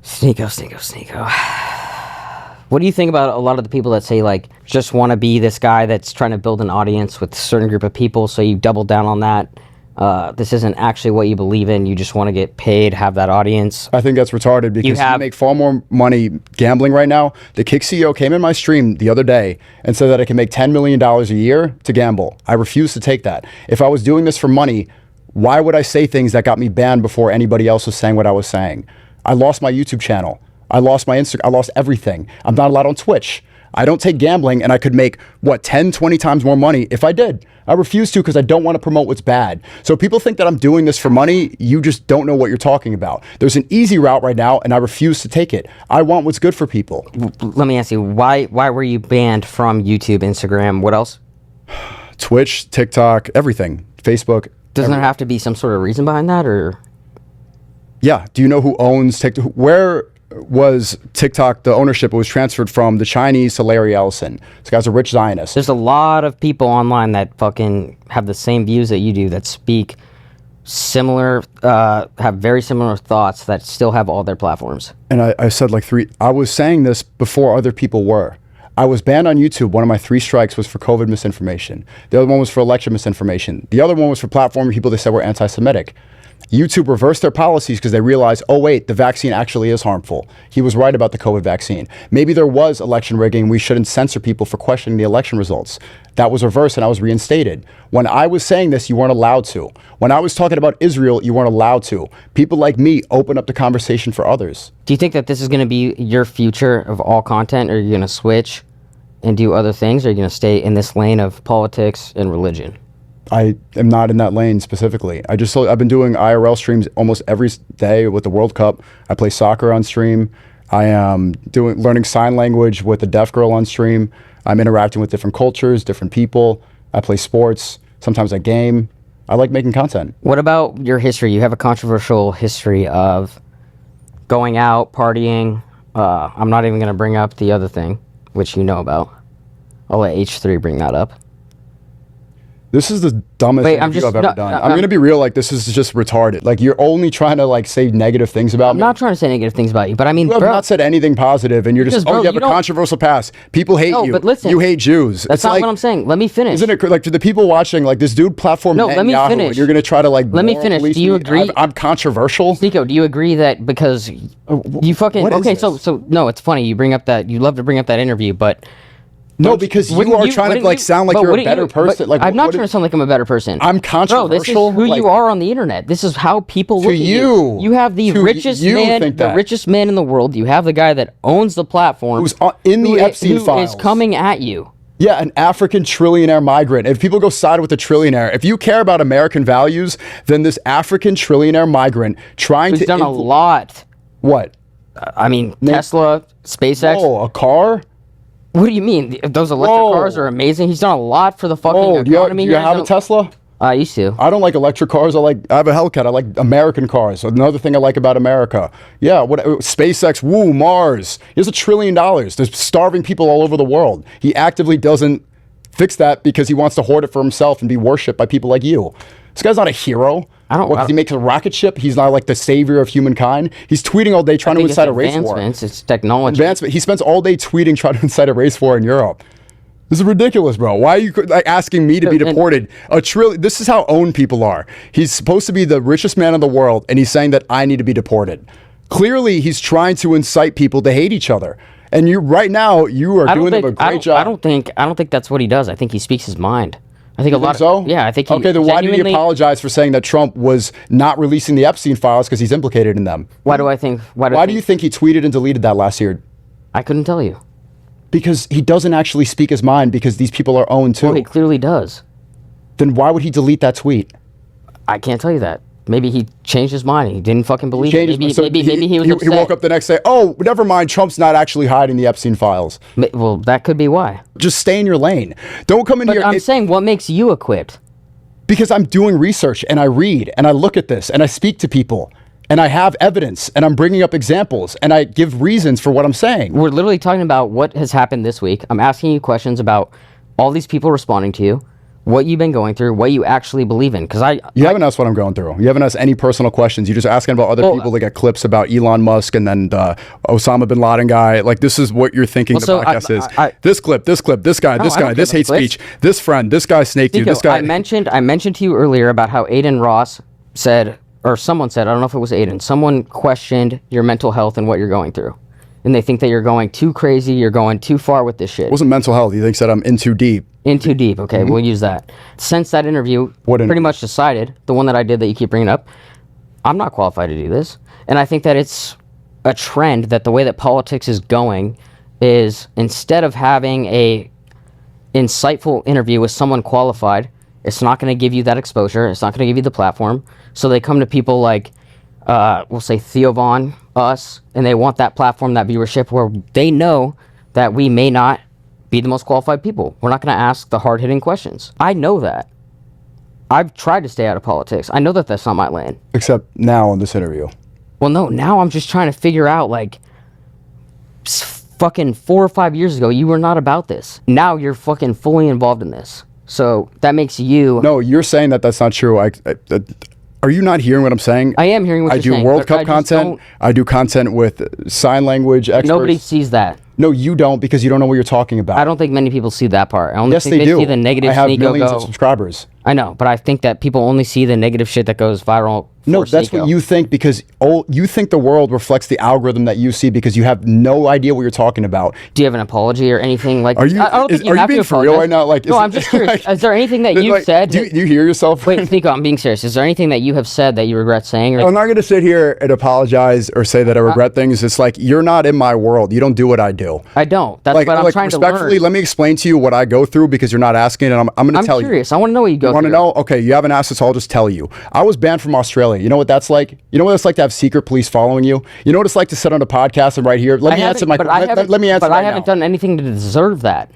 Sneako. What do you think about a lot of the people that say, like, just want to be this guy that's trying to build an audience with a certain group of people, so you double down on that? This isn't actually what you believe in. You just want to get paid, have that audience. I think that's retarded because you make far more money gambling right now. The Kick CEO came in my stream the other day and said that I can make $10 million a year to gamble. I refuse to take that. If I was doing this for money, why would I say things that got me banned before anybody else was saying what I was saying? I lost my YouTube channel. I lost my Instagram. I lost everything. I'm not allowed on Twitch. I don't take gambling, and I could make, what, 10, 20 times more money if I did. I refuse to because I don't want to promote what's bad. So people think that I'm doing this for money. You just don't know what you're talking about. There's an easy route right now, and I refuse to take it. I want what's good for people. Let me ask you, why were you banned from YouTube, Instagram? What else? Twitch, TikTok, everything. Facebook. Doesn't there have to be some sort of reason behind that, or? Yeah. Do you know who owns TikTok? Where was TikTok, the ownership, it was transferred from the Chinese to Larry Ellison. This guy's a rich Zionist. There's a lot of people online that fucking have the same views that you do, that speak similar, have very similar thoughts, that still have all their platforms. And I said like I was saying this before other people were. I was banned on YouTube. One of my 3 strikes was for COVID misinformation. The other one was for election misinformation. The other one was for platforming people they said were anti-Semitic. YouTube reversed their policies because they realized, oh wait, the vaccine actually is harmful. He was right about the COVID vaccine. Maybe there was election rigging. We shouldn't censor people for questioning the election results. That was reversed and I was reinstated. When I was saying this, you weren't allowed to. When I was talking about Israel, you weren't allowed to. People like me open up the conversation for others. Do you think that this is going to be your future of all content, or are you going to switch and do other things, or are you going to stay in this lane of politics and religion? I am not in that lane specifically. I've been doing IRL streams almost every day with the World Cup. I play soccer on stream. I am learning sign language with a deaf girl on stream. I'm interacting with different cultures, different people. I play sports. Sometimes I game. I like making content. What about your history? You have a controversial history of going out, partying. I'm not even going to bring up the other thing, which you know about. I'll let H3 bring that up. This is the dumbest interview I've ever done. I'm going to be real, like, this is just retarded. Like, you're only trying to, like, say negative things about me. I'm not trying to say negative things about you, but I mean, you have not said anything positive, and you're just, bro, you have a controversial past. People hate you. But listen, you hate Jews. That's not what I'm saying. Let me finish. Isn't it, like, to the people watching, like, this dude platformed let me Netanyahu, finish. and you're going to try to, like, let me finish. Do you agree? I'm controversial? Sneako, do you agree that because you fucking... Okay, so, no, it's funny. You bring up that... You love to bring up that interview, but... No, because you are trying to like sound like you're a better person. Like, I'm not trying to sound like I'm a better person. I'm controversial. Bro, this is who you are on the internet. This is how people look at you. You have the richest man in the world. You have the guy that owns the platform, who's in the Epstein files, who is coming at you. Yeah, an African trillionaire migrant. If people go side with the trillionaire, if you care about American values, then this African trillionaire migrant who's done a lot. What? I mean, Tesla, SpaceX. Oh, a car? What do you mean? Those electric cars are amazing. He's done a lot for the fucking economy. Do you have a Tesla? I used to. I don't like electric cars. I have a Hellcat. I like American cars. Another thing I like about America. Yeah, SpaceX, Mars. He has $1 trillion. There's starving people all over the world. He actively doesn't fix that because he wants to hoard it for himself and be worshipped by people like you. This guy's not a hero. Because he makes a rocket ship, he's not like the savior of humankind. He's tweeting all day trying to incite a race war. It's technology. He spends all day tweeting trying to incite a race war in Europe. This is ridiculous, bro. Why are you like asking me to be deported? This is how owned people are. He's supposed to be the richest man in the world, and he's saying that I need to be deported. Clearly, he's trying to incite people to hate each other. And right now, you are doing a great job. I don't think that's what he does. I think he speaks his mind. I think Yeah, I think he okay, then why did he apologize for saying that Trump was not releasing the Epstein files because he's implicated in them? Why do you think he tweeted and deleted that last year? I couldn't tell you. Because he doesn't actually speak his mind because these people are owned too. Well, he clearly does. Then why would he delete that tweet? I can't tell you that. Maybe he changed his mind. He didn't fucking believe it. Maybe he was upset. He woke up the next day, oh, never mind, Trump's not actually hiding the Epstein files. Well, that could be why. Just stay in your lane. Don't come in here. I'm saying, what makes you equipped? Because I'm doing research, and I read, and I look at this, and I speak to people, and I have evidence, and I'm bringing up examples, and I give reasons for what I'm saying. We're literally talking about what has happened this week. I'm asking you questions about all these people responding to you, what you've been going through, what you actually believe in. Because you haven't asked what I'm going through. You haven't asked any personal questions. You're just asking about other people that get clips about Elon Musk and then the Osama bin Laden guy. Like, this is what you're thinking the podcast is. This clip, this guy, this hate speech, this friend, this guy snaked you, this guy. I mentioned to you earlier about how Aiden Ross said, or someone said, I don't know if it was Aiden, someone questioned your mental health and what you're going through. And they think that you're going too crazy, you're going too far with this shit. It wasn't mental health. He thinks that I'm in too deep. In too deep. Okay, we'll use that. Since that interview, pretty much decided, the one that I did that you keep bringing up, I'm not qualified to do this. And I think that it's a trend that the way that politics is going is instead of having a insightful interview with someone qualified, it's not going to give you that exposure. It's not going to give you the platform. So they come to people like, we'll say Theo Von, us, and they want that platform, that viewership, where they know that we may not be the most qualified people. We're not going to ask the hard-hitting questions. I know that. I've tried to stay out of politics. I know that that's not my lane. Except now in this interview. Well, no, now I'm just trying to figure out, like, fucking 4 or 5 years ago, you were not about this. Now you're fucking fully involved in this. So that makes you... No, you're saying that that's not true. Are you not hearing what I'm saying? I am hearing what you're saying. I do World Cup content. I do content with sign language experts. Nobody sees that. No, you don't, because you don't know what you're talking about. I don't think many people see that part. I only Yes, think they do. see the negative I have Sneako millions go. of subscribers. I know, but I think that people only see the negative shit that goes viral. No, for that's Sneako. what you think, because you think the world reflects the algorithm that you see because you have no idea what you're talking about. Do you have an apology or anything like? Are you? I don't think you are you have being to for real apologize. right now? Like, no, I'm just curious. Is there anything that you've like, said? Do you hear yourself? Wait, Sneako, I'm being serious. Is there anything that you have said that you regret saying? Or I'm not going to sit here and apologize or say that I regret things. It's like, you're not in my world. You don't do what I do. I don't. That's Like, what I'm trying to respectfully, learn. let me explain to you what I go through, because you're not asking, and I'm going to tell you. I'm curious. I want to know what you go You want through. to know? Okay, you haven't asked, so I'll just tell you. I was banned from Australia. You know what that's like? You know what it's like to have secret police following you? You know what it's like to sit on a podcast and right here? Let me answer my But I haven't, let me answer but right I haven't now. done anything to deserve that.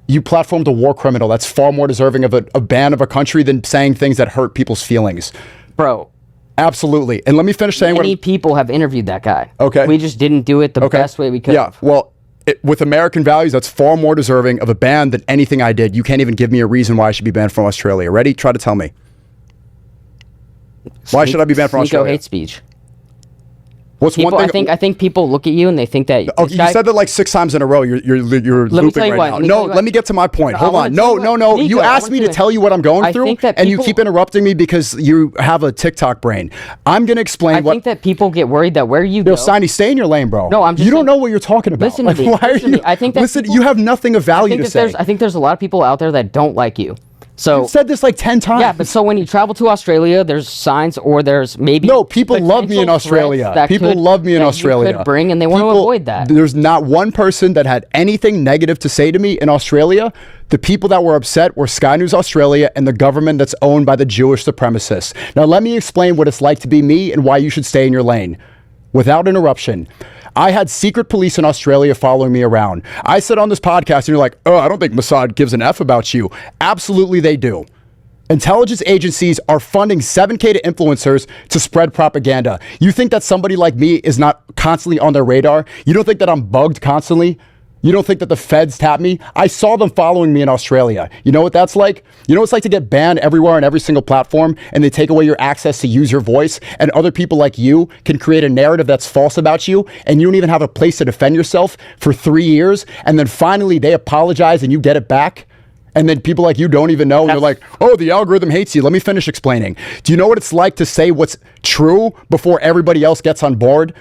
You platformed a war criminal. That's far more deserving of a ban of a country than saying things that hurt people's feelings. Bro, Absolutely. And let me finish saying many what... people have interviewed that guy. Okay. We just didn't do it the Okay. best way we could. Yeah, well, with American values, that's far more deserving of a ban than anything I did. You can't even give me a reason why I should be banned from Australia. Ready? Try to tell me. Why should I be banned from Sneako Australia? hate speech. What's People, one thing? I think people look at you and they think that. Oh, this you guy- said that like 6 times in a row. You're Let me tell looping you right what, now. let me No, tell you what. let me get to my point. I Hold wanna on. tell No, you no, what. no. You Nico, I asked wanna me to tell you- tell you what I'm going I through, think that and you people- keep interrupting me because you have a TikTok brain. I'm gonna explain I what. think that people get worried that where you go. Yo, Steiny, stay in your lane, bro. No, I'm just You don't saying- know what you're talking about. Listen to me. Why are Listen to you? me. I think that Listen, people- you have nothing of value to say. I think there's a lot of people out there that don't like you. So You've said this like 10 times. yeah, but so when you travel to Australia, there's signs or there's maybe No, people love me in potential Australia. threats that People could- love me in that you Australia. could bring, and they want to People- avoid that. There's not one person that had anything negative to say to me in Australia. The people that were upset were Sky News Australia and the government that's owned by the Jewish supremacists. Now, let me explain what it's like to be me and why you should stay in your lane. Without interruption. I had secret police in Australia following me around. I said on this podcast, and you're like, oh, I don't think Mossad gives an F about you. Absolutely, they do. Intelligence agencies are funding 7K to influencers to spread propaganda. You think that somebody like me is not constantly on their radar? You don't think that I'm bugged constantly? You don't think that the feds tap me? I saw them following me in Australia. You know what that's like? You know what it's like to get banned everywhere on every single platform, and they take away your access to use your voice, and other people like you can create a narrative that's false about you, and you don't even have a place to defend yourself for 3 years, and then finally they apologize and you get it back? And then people like you don't even know, and they're like, oh, the algorithm hates you. Let me finish explaining. Do you know what it's like to say what's true before everybody else gets on board?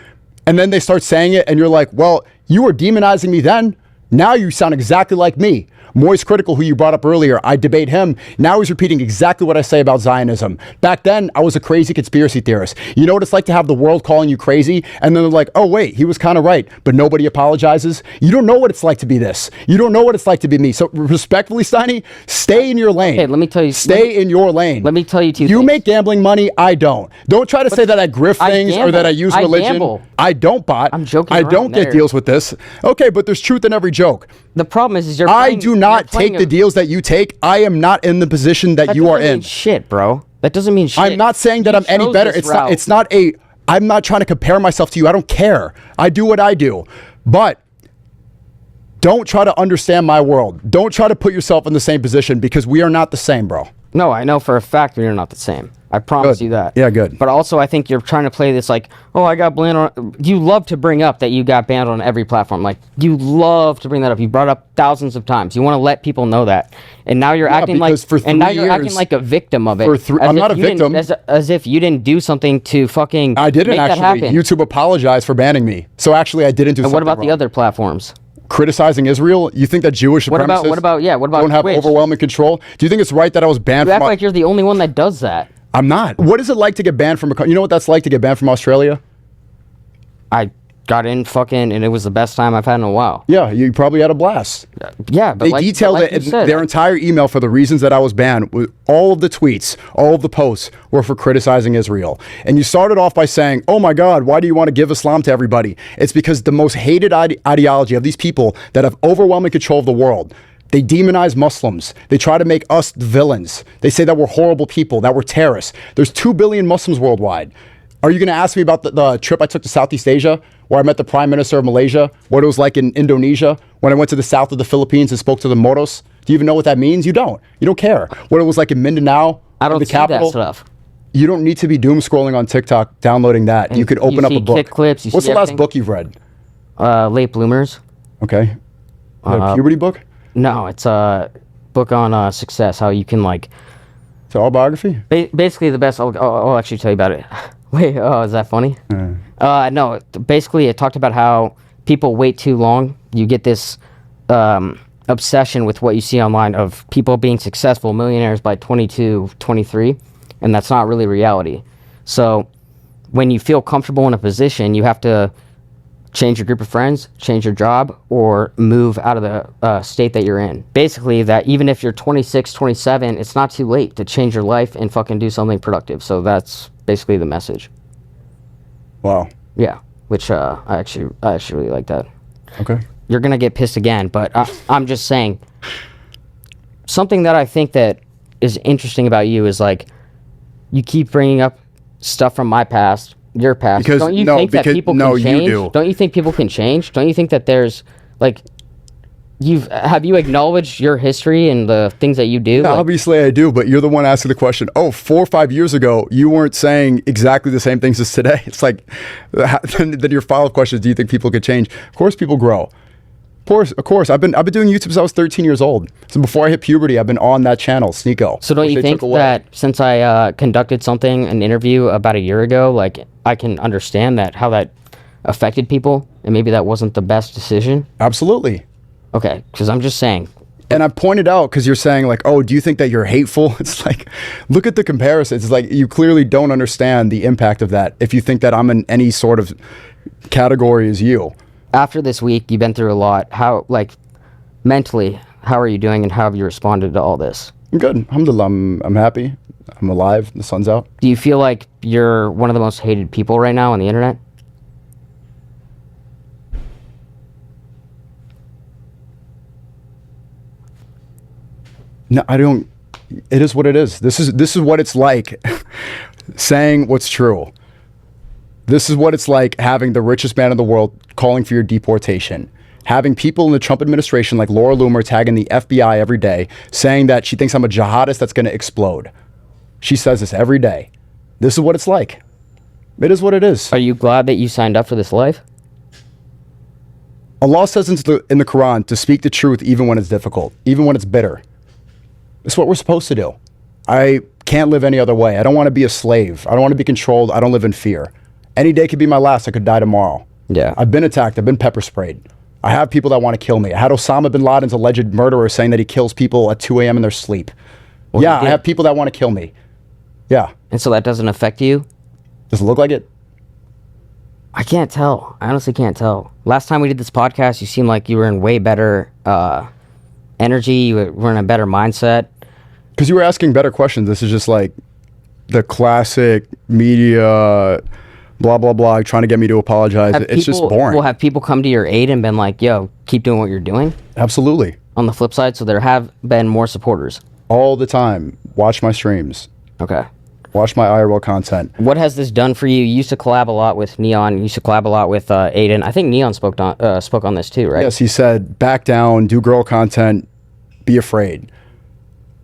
And then they start saying it, and you're like, well, you were demonizing me then. Now you sound exactly like me. Moist Critical, who you brought up earlier, I debate him. Now he's repeating exactly what I say about Zionism. Back then, I was a crazy conspiracy theorist. You know what it's like to have the world calling you crazy? And then they're like, oh, wait, he was kind of right, but nobody apologizes? You don't know what it's like to be this. You don't know what it's like to be me. So respectfully, Steiny, stay in your lane. Okay, let me tell you. Stay in your lane. Let me tell you two You things. make gambling money, I don't. Don't try to say that I grift I things or gamble. that I use I religion. gamble. I don't bot. I'm joking I around don't get there. deals with this. Okay, but there's truth in every joke. The problem is you're. I playing- do you're not playing take the deals that you take. I am not in the position that you are doesn't in. mean shit, bro. That doesn't mean shit. I'm not saying that You I'm any chose better. this It's route. not. It's not a. I'm not trying to compare myself to you. I don't care. I do what I do. But don't try to understand my world. Don't try to put yourself in the same position, because we are not the same, bro. No, I know for a fact we are not the same. I promise Good. you that. Yeah, good. But also, I think you're trying to play this like, oh, I got banned on. You love to bring up that you got banned on every platform. Like, you love to bring that up. You brought up thousands of times. You want to let people know that. And now you're acting like, because for and now 3 you're acting years- like a victim of it. I'm As not if a you didn't- victim. As if you didn't do something to fucking. I didn't make that actually. happen. YouTube apologized for banning me. So actually, I didn't do And something what about the wrong. other platforms? Criticizing Israel? You think that Jewish supremacists What about what about don't have Twitch? overwhelming control? Do you think it's right that I was banned You from? act like you're the only one that does that. I'm not. What is it like to get banned from a? You know what that's like to get banned from Australia? I got in fucking, and it was the best time I've had in a while. Yeah, you probably had a blast. Yeah, but They detailed it in their entire email for the reasons that I was banned. All of the tweets, all of the posts were for criticizing Israel. And you started off by saying, oh my God, why do you want to give Islam to everybody? It's because the most hated ideology of these people that have overwhelming control of the world. They demonize Muslims. They try to make us the villains. They say that we're horrible people, that we're terrorists. There's 2 billion Muslims worldwide. Are you going to ask me about the trip I took to Southeast Asia, where I met the Prime Minister of Malaysia, what it was like in Indonesia, when I went to the south of the Philippines and spoke to the Moros? Do you even know what that means? You don't. You don't care. What it was like in Mindanao, I don't the see capital. that stuff. You don't need to be doom scrolling on TikTok, downloading that. And you could open up a book. Kick clips, What's the last book you've read? Late Bloomers. Okay. A puberty book? No, it's a book on success, how you can like... It's an autobiography? Basically the best... I'll actually tell you about it. Wait, oh, is that funny? No, basically it talked about how people wait too long. You get this obsession with what you see online of people being successful millionaires by 22, 23, and that's not really reality. So when you feel comfortable in a position, you have to change your group of friends, change your job, or move out of the state that you're in. Basically, that even if you're 26, 27, it's not too late to change your life and fucking do something productive. So that's basically the message. Wow. Yeah, which I actually really like that. Okay. You're gonna get pissed again, but I'm just saying, something that I think that is interesting about you is like, you keep bringing up stuff from my past, your past. Because, don't you think that people can change? You do. Don't you think people can change? Don't you think that there's like, have you acknowledged your history and the things that you do? Yeah, obviously I do, but you're the one asking the question. Oh, 4 or 5 years ago, you weren't saying exactly the same things as today. It's like, then your follow-up question is, do you think people could change? Of course people grow. Of course. I've been doing YouTube since I was 13 years old. So before I hit puberty, I've been on that channel, Sneako. So don't you think that since I conducted an interview about a year ago, like I can understand that how that affected people, and maybe that wasn't the best decision? Absolutely. Okay, because I'm just saying. And I pointed out, because you're saying like, oh, do you think that you're hateful? It's like, look at the comparisons. It's like you clearly don't understand the impact of that if you think that I'm in any sort of category as you. After this week, you've been through a lot. How, like, mentally, how are you doing, and how have you responded to all this? I'm good. Alhamdulillah, I'm happy. I'm alive. The sun's out. Do you feel like you're one of the most hated people right now on the internet? No, I don't. It is what it is. This is what it's like saying what's true. This is what it's like having the richest man in the world calling for your deportation. Having people in the Trump administration like Laura Loomer tagging the FBI every day, saying that she thinks I'm a jihadist that's going to explode. She says this every day. This is what it's like. It is what it is. Are you glad that you signed up for this life? Allah says in the Quran to speak the truth even when it's difficult, even when it's bitter. It's what we're supposed to do. I can't live any other way. I don't want to be a slave. I don't want to be controlled. I don't live in fear. Any day could be my last. I could die tomorrow. Yeah. I've been attacked. I've been pepper sprayed. I have people that want to kill me. I had Osama bin Laden's alleged murderer saying that he kills people at 2 a.m. in their sleep. Well, yeah, I have people that want to kill me. Yeah. And so that doesn't affect you? Does it look like it? I can't tell. I honestly can't tell. Last time we did this podcast, you seemed like you were in way better energy. You were in a better mindset. Because you were asking better questions. This is just like the classic media... blah, blah, blah, trying to get me to apologize. It's just boring. Well, have people come to your aid and been like, yo, keep doing what you're doing? Absolutely. On the flip side, so there have been more supporters. All the time. Watch my streams. Okay. Watch my IRL content. What has this done for you? You used to collab a lot with Neon. You used to collab a lot with Aiden. I think Neon spoke on this too, right? Yes, he said, back down, do girl content, be afraid.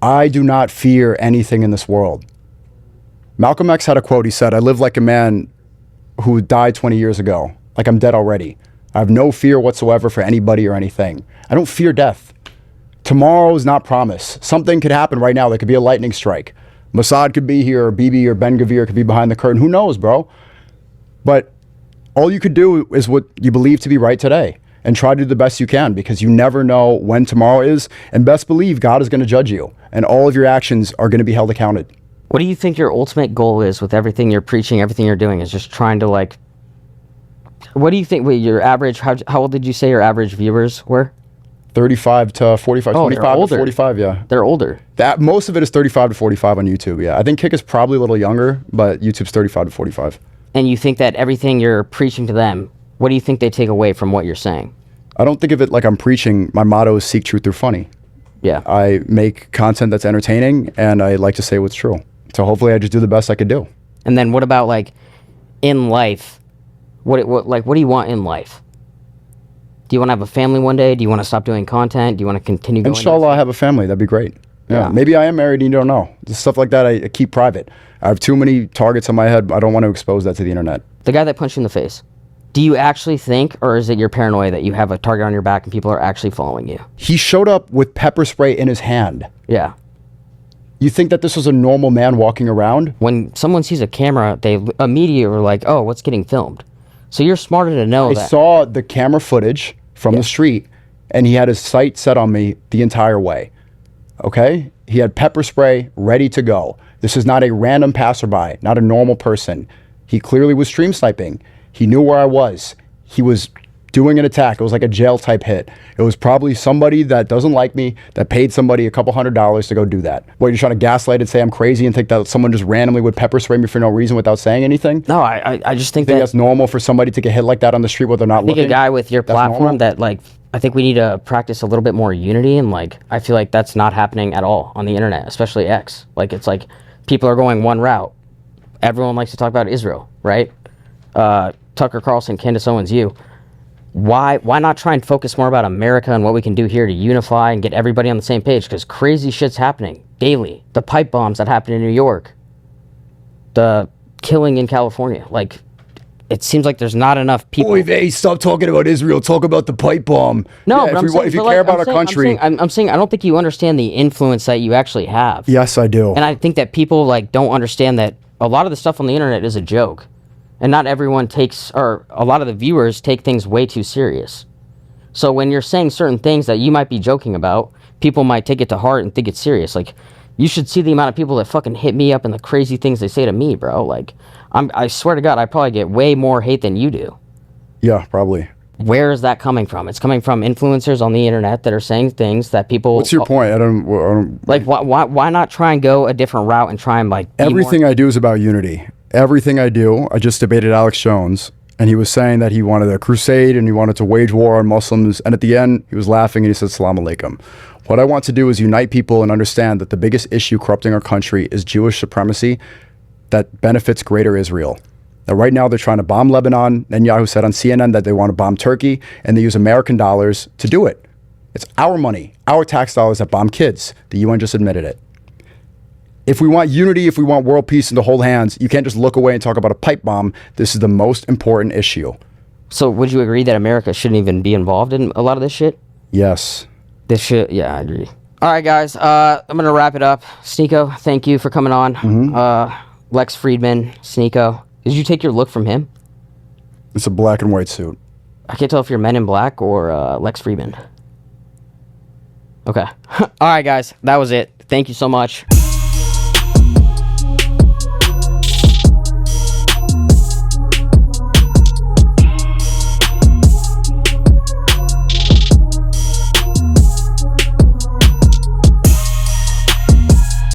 I do not fear anything in this world. Malcolm X had a quote. He said, I live like a man who died 20 years ago. Like I'm dead already. I have no fear whatsoever for anybody or anything. I don't fear death. Tomorrow is not promised. Something could happen right now. There could be a lightning strike. Mossad could be here, or Bibi or Ben Gavir could be behind the curtain. Who knows, bro? But all you could do is what you believe to be right today and try to do the best you can, because you never know when tomorrow is. And best believe God is going to judge you, and all of your actions are going to be held accounted. What do you think your ultimate goal is with everything you're preaching, everything you're doing? Is just trying to like What do you think? Wait, your average? How old did you say your average viewers were? 35 to 45, 25 to 45, yeah. They're older. That most of it is 35 to 45 on YouTube, yeah. I think Kick is probably a little younger, but YouTube's 35 to 45. And you think that everything you're preaching to them, what do you think they take away from what you're saying? I don't think of it like I'm preaching. My motto is seek truth through funny. Yeah. I make content that's entertaining, and I like to say what's true. So hopefully I just do the best I could do. And then what about like in life? What do you want in life? Do you want to have a family one day? Do you want to stop doing content? Do you want to continue going? Inshallah, I have a family. That'd be great. Yeah. Maybe I am married and you don't know. Just stuff like that I keep private. I have too many targets on my head. I don't want to expose that to the internet. The guy that punched you in the face. Do you actually think, or is it your paranoia that you have a target on your back and people are actually following you? He showed up with pepper spray in his hand. Yeah. You think that this was a normal man walking around? When someone sees a camera, they immediately are like, oh, what's getting filmed? So you're smarter to know that. I saw the camera footage from the street, and he had his sight set on me the entire way. Okay? He had pepper spray ready to go. This is not a random passerby, not a normal person. He clearly was stream sniping. He knew where I was. He was doing an attack. It was like a jail type hit. It was probably somebody that doesn't like me that paid somebody a couple $100s to go do that. What, you're trying to gaslight and say I'm crazy and think that someone just randomly would pepper spray me for no reason without saying anything? No, I just think That's normal for somebody to get hit like that on the street where they're not looking? I think a guy with your platform normal? that like, I think we need to practice a little bit more unity, and like, I feel like that's not happening at all on the internet, especially X. Like, it's like people are going one route. Everyone likes to talk about Israel, right? Tucker Carlson, Candace Owens, you. Why not try and focus more about America and what we can do here to unify and get everybody on the same page? Because crazy shit's happening daily. The pipe bombs that happened in New York, the killing in California. Like, it seems like there's not enough people. Oy vey, stop talking about Israel. Talk about the pipe bomb. No, yeah, but if you care about our country. I'm saying I don't think you understand the influence that you actually have. Yes, I do. And I think that people like don't understand that a lot of the stuff on the internet is a joke. And not everyone takes, or a lot of the viewers take things way too serious. So when you're saying certain things that you might be joking about, people might take it to heart and think it's serious. Like, you should see the amount of people that fucking hit me up and the crazy things they say to me, bro. Like, I swear to God, I probably get way more hate than you do. Yeah, probably. Where is that coming from? It's coming from influencers on the internet that are saying things that people... What's your point? I don't... Like, why not try and go a different route and try and, like... Everything I do is about unity. Everything I do, I just debated Alex Jones, and he was saying that he wanted a crusade and he wanted to wage war on Muslims, and at the end, he was laughing and he said, Salam alaikum. What I want to do is unite people and understand that the biggest issue corrupting our country is Jewish supremacy that benefits greater Israel. Now, right now, they're trying to bomb Lebanon. Netanyahu said on CNN that they want to bomb Turkey, and they use American dollars to do it. It's our money, our tax dollars that bomb kids. The UN just admitted it. If we want unity, if we want world peace and to hold hands, you can't just look away and talk about a pipe bomb. This is the most important issue. So would you agree that America shouldn't even be involved in a lot of this shit? Yes. This shit, yeah, I agree. All right, guys, I'm going to wrap it up. Sneako, thank you for coming on. Lex Friedman, Sneako. Did you take your look from him? It's a black and white suit. I can't tell if you're Men in Black or Lex Friedman. Okay. All right, guys, that was it. Thank you so much.